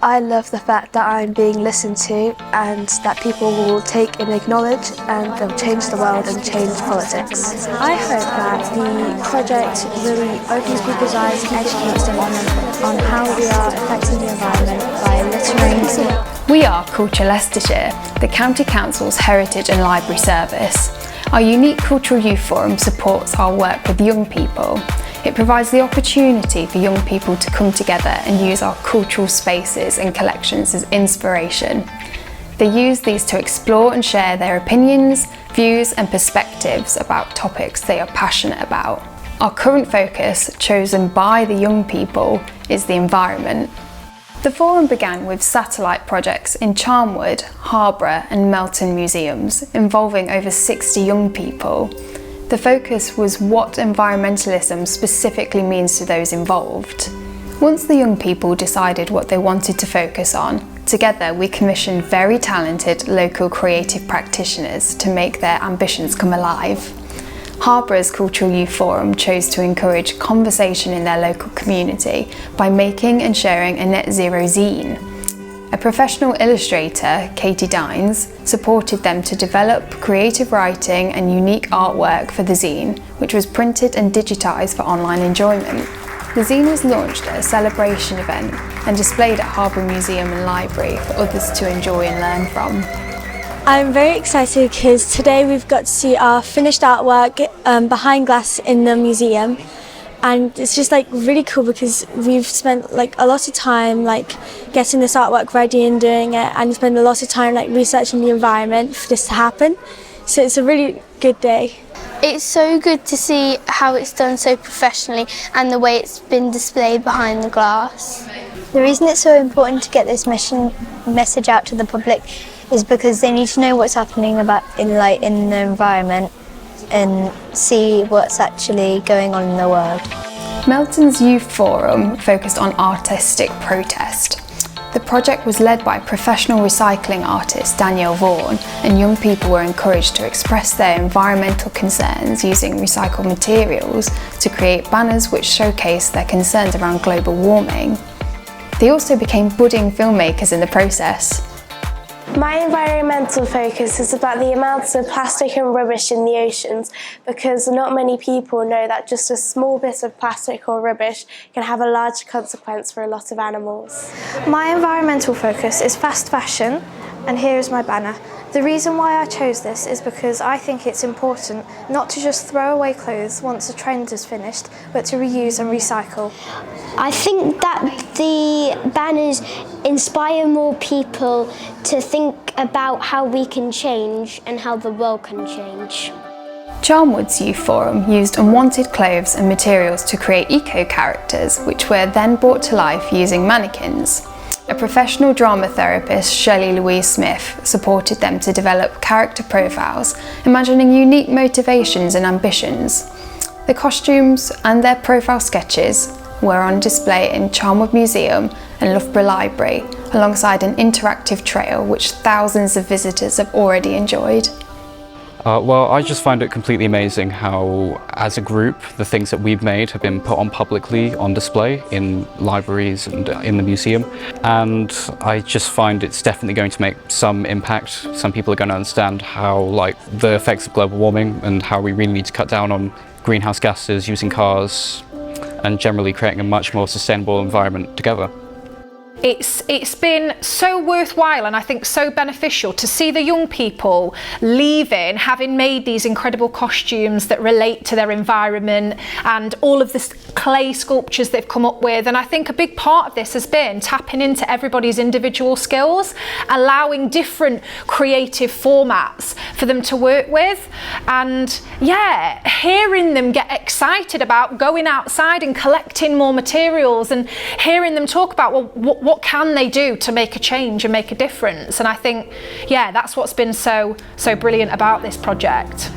I love the fact that I'm being listened to and that people will take and acknowledge and they'll change the world and change politics. I hope that the project really opens people's eyes and educates them on how we are affecting the environment by littering. We are Culture Leicestershire, the County Council's Heritage and Library Service. Our unique Cultural Youth Forum supports our work with young people. It provides the opportunity for young people to come together and use our cultural spaces and collections as inspiration. They use these to explore and share their opinions, views and perspectives about topics they are passionate about. Our current focus, chosen by the young people, is the environment. The forum began with satellite projects in Charnwood, Harborough and Melton museums, involving over 60 young people. The focus was what environmentalism specifically means to those involved. Once the young people decided what they wanted to focus on, together we commissioned very talented local creative practitioners to make their ambitions come alive. Harborough's Cultural Youth Forum chose to encourage conversation in their local community by making and sharing a net zero zine. A professional illustrator, Katie Dines, supported them to develop creative writing and unique artwork for the zine, which was printed and digitised for online enjoyment. The zine was launched at a celebration event and displayed at Harborough Museum and Library for others to enjoy and learn from. I'm very excited because today we've got to see our finished artwork behind glass in the museum. And it's just really cool because we've spent a lot of time getting this artwork ready and doing it, and spent a lot of time researching the environment for this to happen. So it's a really good day. It's so good to see how it's done so professionally and the way it's been displayed behind the glass. The reason it's so important to get this message out to the public is because they need to know what's happening in the environment and see what's actually going on in the world. Melton's Youth Forum focused on artistic protest. The project was led by professional recycling artist Danielle Vaughan, and young people were encouraged to express their environmental concerns using recycled materials to create banners which showcase their concerns around global warming. They also became budding filmmakers in the process. My environmental focus is about the amounts of plastic and rubbish in the oceans, because not many people know that just a small bit of plastic or rubbish can have a large consequence for a lot of animals. My environmental focus is fast fashion, and here is my banner. The reason why I chose this is because I think it's important not to just throw away clothes once a trend is finished, but to reuse and recycle. I think that the banners inspire more people to think about how we can change and how the world can change. Charnwood's Youth Forum used unwanted clothes and materials to create eco-characters, which were then brought to life using mannequins. A professional drama therapist, Shelley Louise Smith, supported them to develop character profiles, imagining unique motivations and ambitions. The costumes and their profile sketches were on display in Charnwood Museum and Loughborough Library, alongside an interactive trail which thousands of visitors have already enjoyed. Well, I just find it completely amazing how, as a group, the things that we've made have been put on publicly on display in libraries and in the museum. And I just find it's definitely going to make some impact. Some people are going to understand how, the effects of global warming and how we really need to cut down on greenhouse gases, using cars, and generally creating a much more sustainable environment together. It's been so worthwhile and I think so beneficial to see the young people leaving, having made these incredible costumes that relate to their environment and all of the clay sculptures they've come up with. And I think a big part of this has been tapping into everybody's individual skills, allowing different creative formats for them to work with. And hearing them get excited about going outside and collecting more materials, and hearing them talk about, what can they do to make a change and make a difference? And I think, that's what's been so brilliant about this project.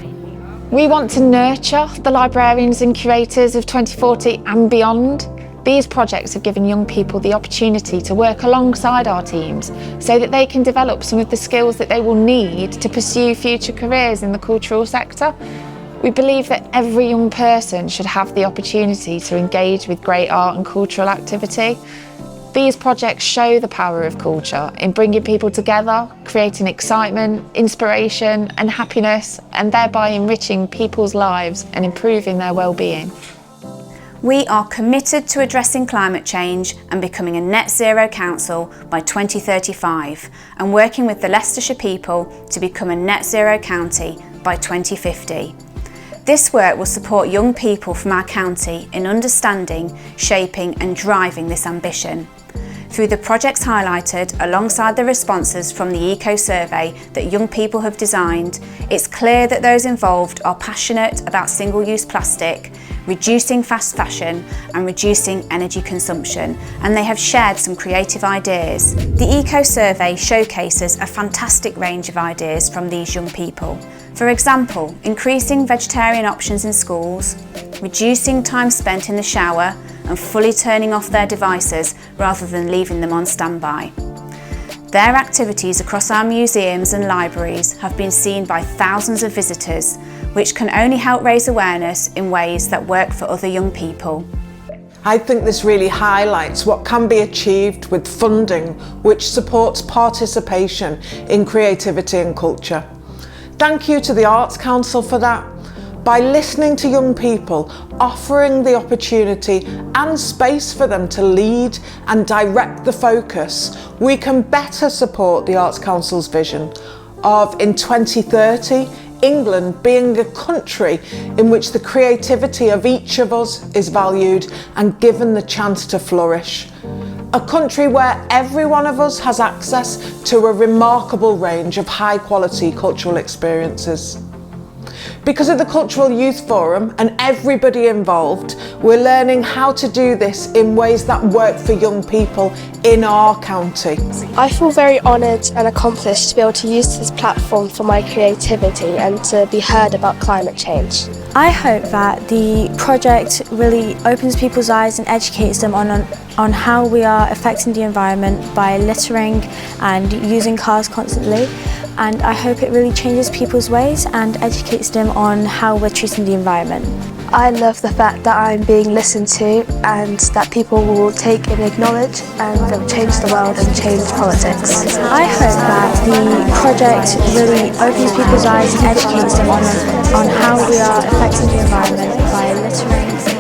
We want to nurture the librarians and curators of 2040 and beyond. These projects have given young people the opportunity to work alongside our teams so that they can develop some of the skills that they will need to pursue future careers in the cultural sector. We believe that every young person should have the opportunity to engage with great art and cultural activity. These projects show the power of culture in bringing people together, creating excitement, inspiration and happiness, and thereby enriching people's lives and improving their well-being. We are committed to addressing climate change and becoming a net zero council by 2035 and working with the Leicestershire people to become a net zero county by 2050. This work will support young people from our county in understanding, shaping and driving this ambition. Through the projects highlighted alongside the responses from the eco-survey that young people have designed, it's clear that those involved are passionate about single-use plastic, reducing fast fashion and reducing energy consumption, and they have shared some creative ideas. The eco-survey showcases a fantastic range of ideas from these young people. For example, increasing vegetarian options in schools, reducing time spent in the shower and fully turning off their devices rather than leaving them on standby. Their activities across our museums and libraries have been seen by thousands of visitors, which can only help raise awareness in ways that work for other young people. I think this really highlights what can be achieved with funding which supports participation in creativity and culture. Thank you to the Arts Council for that. By listening to young people, offering the opportunity and space for them to lead and direct the focus, we can better support the Arts Council's vision of, in 2030, England being a country in which the creativity of each of us is valued and given the chance to flourish. A country where every one of us has access to a remarkable range of high-quality cultural experiences. Because of the Cultural Youth Forum and everybody involved, we're learning how to do this in ways that work for young people in our county. I feel very honoured and accomplished to be able to use this platform for my creativity and to be heard about climate change. I hope that the project really opens people's eyes and educates them on how we are affecting the environment by littering and using cars constantly. And I hope it really changes people's ways and educates them on how we're treating the environment. I love the fact that I'm being listened to and that people will take and acknowledge and they'll change the world and change politics. I hope that the project really opens people's eyes and educates them on how we are affecting the environment by littering